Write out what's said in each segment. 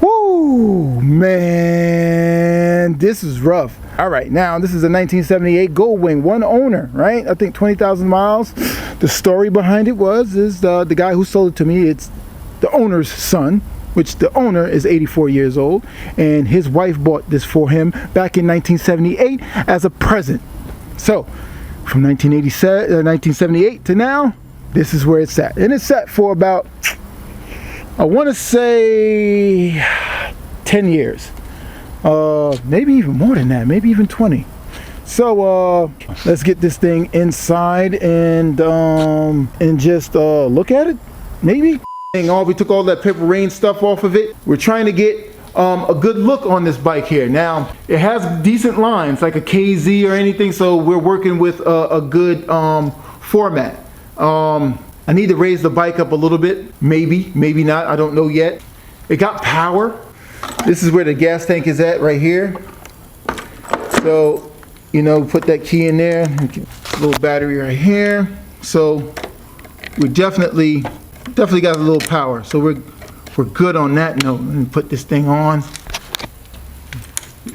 Woo, man, this is rough. All right, now this is a 1978 Goldwing, one owner, right? I think 20,000 miles. The story behind it is the guy who sold it to me, it's the owner's son, which the owner is 84 years old, and his wife bought this for him back in 1978 as a present. So, from 1978 to now, this is where it's at. And it's set for about, I want to say 10 years. Maybe even more than that, maybe even 20. So let's get this thing inside and just look at it, maybe. We took all that Purple Rain stuff off of it. We're trying to get a good look on this bike here. Now, it has decent lines, like a KZ or anything, so we're working with a good format. I need to raise the bike up a little bit, maybe not, I don't know yet. It got power. This is where the gas tank is at, right here. So, you know, put that key in there, little battery right here. So, we definitely got a little power. So we're good on that note. Let me put this thing on.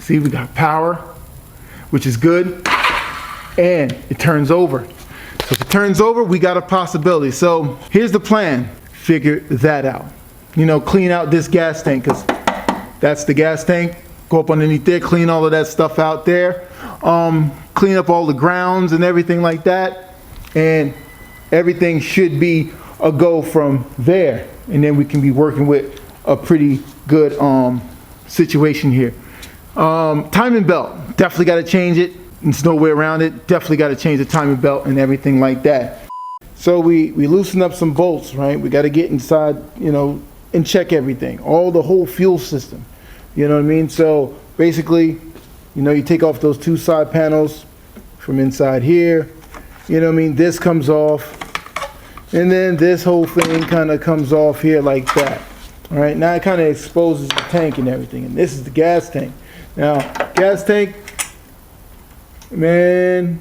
See, we got power, which is good. And it turns over. So if it turns over, we got a possibility. So here's the plan. Figure that out. You know, clean out this gas tank, because that's the gas tank. Go up underneath there, clean all of that stuff out there. Clean up all the grounds and everything like that. And everything should be a go from there. And then we can be working with a pretty good situation here. Timing belt, definitely got to change it. There's no way around it. Definitely got to change the timing belt and everything like that. So we loosen up some bolts, right? We got to get inside, you know, and check everything, the whole fuel system. You know what I mean? So basically, you know, you take off those two side panels from inside here. You know what I mean? This comes off. And then this whole thing kind of comes off here like that. All right, now it kind of exposes the tank and everything. And this is the gas tank. Now, gas tank, man,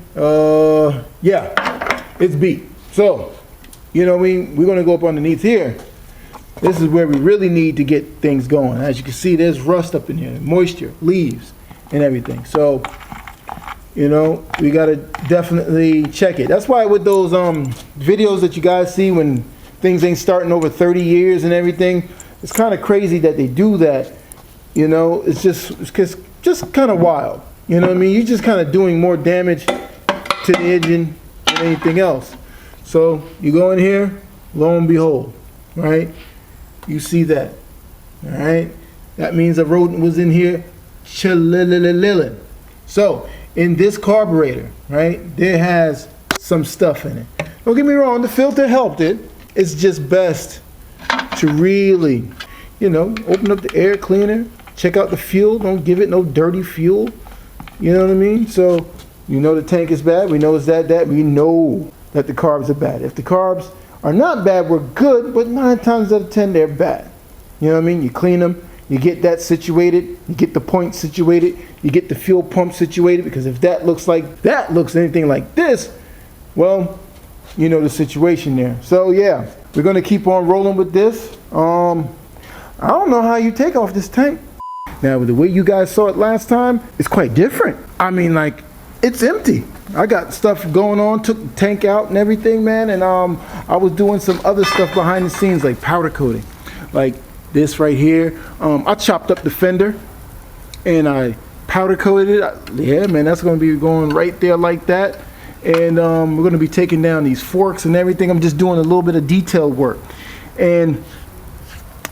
yeah, it's beat. So, you know what I mean? We're going to go up underneath here. This is where we really need to get things going. As you can see, there's rust up in here, moisture, leaves, and everything. So, you know, we got to definitely check it. That's why with those videos that you guys see when things ain't starting over 30 years and everything, it's kind of crazy that they do that. You know, it's just kind of wild. You know what I mean? You're just kind of doing more damage to the engine than anything else. So you go in here, lo and behold, right? You see that, all right? That means a rodent was in here chillin'. So in this carburetor, right, there has some stuff in it. Don't get me wrong, the filter helped it. It's just best to really, you know, open up the air cleaner, check out the fuel, don't give it no dirty fuel. You know what I mean? So, you know the tank is bad, we know it's that, we know that the carbs are bad. If the carbs are not bad, we're good, but 9 times out of 10, they're bad. You know what I mean? You clean them, you get that situated, you get the point situated, you get the fuel pump situated, because if that looks anything like this, well, you know the situation there. So yeah, we're gonna keep on rolling with this. I don't know how you take off this tank. Now, with the way you guys saw it last time, it's quite different. I mean, like, it's empty. I got stuff going on, took the tank out and everything, man, and I was doing some other stuff behind the scenes, like powder coating. Like this right here. I chopped up the fender and I powder coated it. Yeah, man, that's gonna be going right there like that. And we're gonna be taking down these forks and everything. I'm just doing a little bit of detail work. And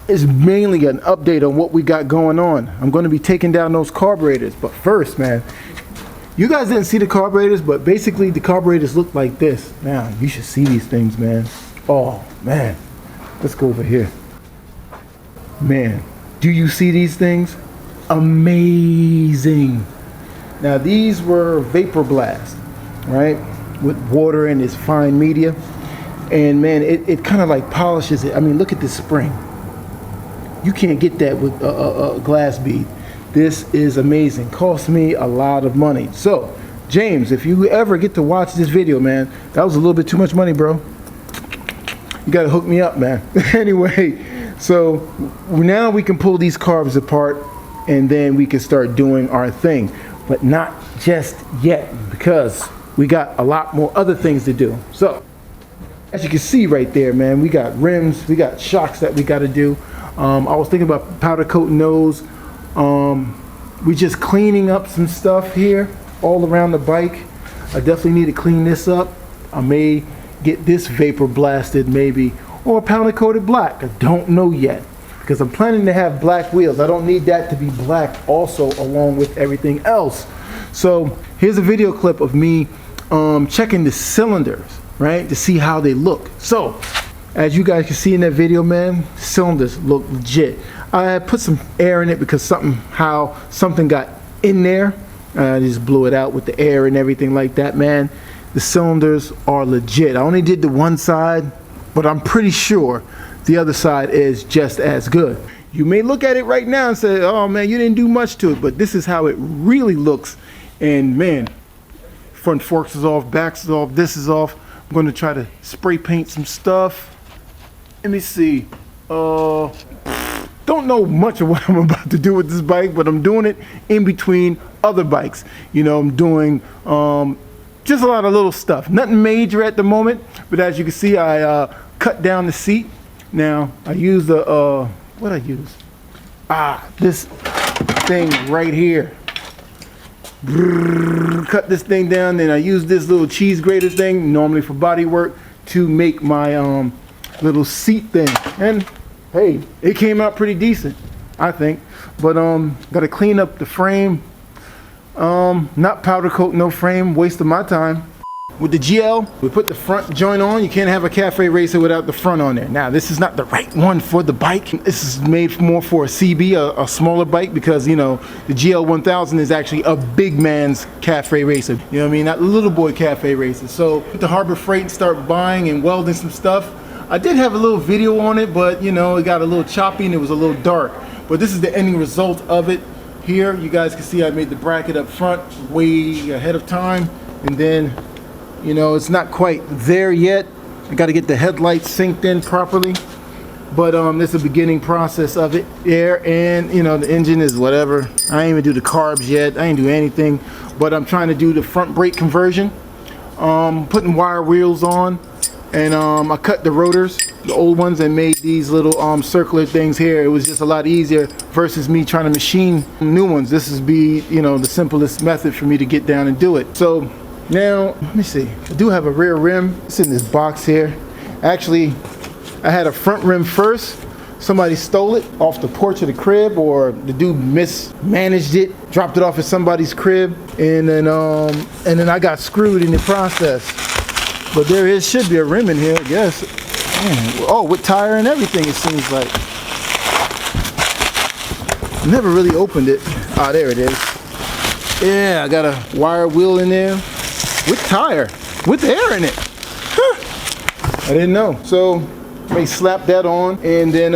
it's mainly an update on what we got going on. I'm gonna be taking down those carburetors. But first, man, you guys didn't see the carburetors, but basically the carburetors look like this. Now, you should see these things, man. Oh, man. Let's go over here. Man, do you see these things? Amazing. Now, these were Vapor Blast, right? With water and this fine media. And man, it kind of like polishes it. I mean, look at this spring. You can't get that with a glass bead. This is amazing. Cost me a lot of money. So, James, if you ever get to watch this video, man, that was a little bit too much money, bro. You gotta hook me up, man. Anyway, So now we can pull these carbs apart and then we can start doing our thing. But not just yet, because we got a lot more other things to do. So as you can see right there, man, we got rims, we got shocks that we got to do. I was thinking about powder coating those. We just cleaning up some stuff here all around the bike. I definitely need to clean this up. I may get this vapor blasted maybe, or powder coated black. I don't know yet, because I'm planning to have black wheels. I don't need that to be black also along with everything else. So here's a video clip of me checking the cylinders, right, to see how they look. So as you guys can see in that video, man, cylinders look legit. I put some air in it because something got in there. I just blew it out with the air and everything like that, man. The cylinders are legit. I only did the one side, but I'm pretty sure the other side is just as good. You may look at it right now and say, oh man, you didn't do much to it, but this is how it really looks. And man, front forks is off, backs is off, this is off. I'm going to try to spray paint some stuff. Let me see. Don't know much of what I'm about to do with this bike, but I'm doing it in between other bikes. You know, I'm doing just a lot of little stuff. Nothing major at the moment, but as you can see, I cut down the seat. Now, I use the, what I use? This thing right here. Cut this thing down, then I use this little cheese grater thing, normally for body work, to make my little seat thing. And hey, it came out pretty decent, I think. But gotta clean up the frame. Not powder coat, no frame, waste of my time. With the GL, we put the front joint on. You can't have a Cafe Racer without the front on there. Now, this is not the right one for the bike. This is made more for a CB, a smaller bike, because, you know, the Gl1000 is actually a big man's Cafe Racer. You know what I mean? Not little boy Cafe Racer. So, with the Harbor Freight and start buying and welding some stuff. I did have a little video on it, but, you know, it got a little choppy and it was a little dark. But this is the ending result of it. Here, you guys can see I made the bracket up front way ahead of time. And then, you know, it's not quite there yet. I got to get the headlights synced in properly. But this is the beginning process of it there. And, you know, the engine is whatever. I ain't even do the carbs yet. I ain't do anything. But I'm trying to do the front brake conversion. Putting wire wheels on. And I cut the rotors, the old ones, and made these little circular things here. It was just a lot easier versus me trying to machine new ones. This is you know, the simplest method for me to get down and do it. So now, let me see. I do have a rear rim. It's in this box here. Actually, I had a front rim first. Somebody stole it off the porch of the crib, or the dude mismanaged it, dropped it off at somebody's crib, and then I got screwed in the process. But there should be a rim in here, I guess. Man, oh, with tire and everything, it seems like. Never really opened it. Ah, there it is. Yeah, I got a wire wheel in there with tire, with air in it. Huh. I didn't know. So, may slap that on, and then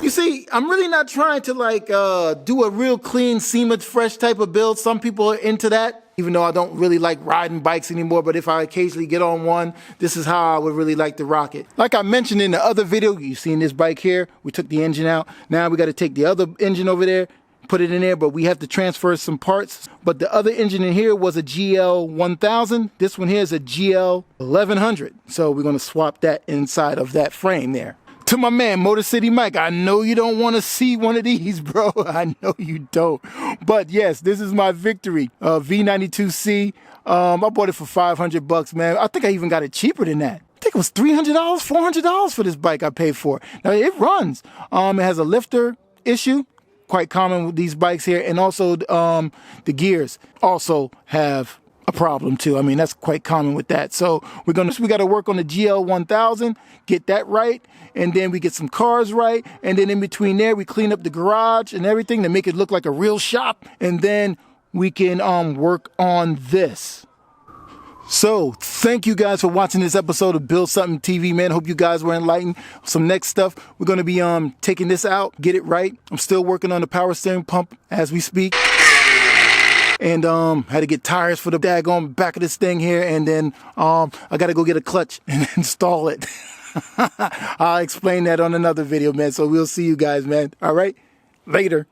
you see, I'm really not trying to like do a real clean, seamless, fresh type of build. Some people are into that. Even though I don't really like riding bikes anymore, but if I occasionally get on one, this is how I would really like to rock it. Like I mentioned in the other video, you've seen this bike here. We took the engine out. Now we got to take the other engine over there, put it in there, but we have to transfer some parts. But the other engine in here was a Gl1000. This one here is a Gl1100. So we're going to swap that inside of that frame there. To my man, Motor City Mike, I know you don't want to see one of these, bro. I know you don't. But yes, this is my victory. V92C. I bought it for $500, man. I think I even got it cheaper than that. I think it was $300, $400 for this bike I paid for. Now, it runs. It has a lifter issue, quite common with these bikes here. And also, the gears also have a problem too. I mean, that's quite common with that. So we got to work on the Gl1000, get that right, and then we get some cars right, and then in between there we clean up the garage and everything to make it look like a real shop, and then we can work on this. So thank you guys for watching this episode of Build Something TV, man. Hope you guys were enlightened. Some next stuff, we're going to be taking this out, get it right. I'm still working on the power steering pump as we speak. And had to get tires for the daggone back of this thing here. And then I got to go get a clutch and install it. I'll explain that on another video, man. So we'll see you guys, man. All right? Later.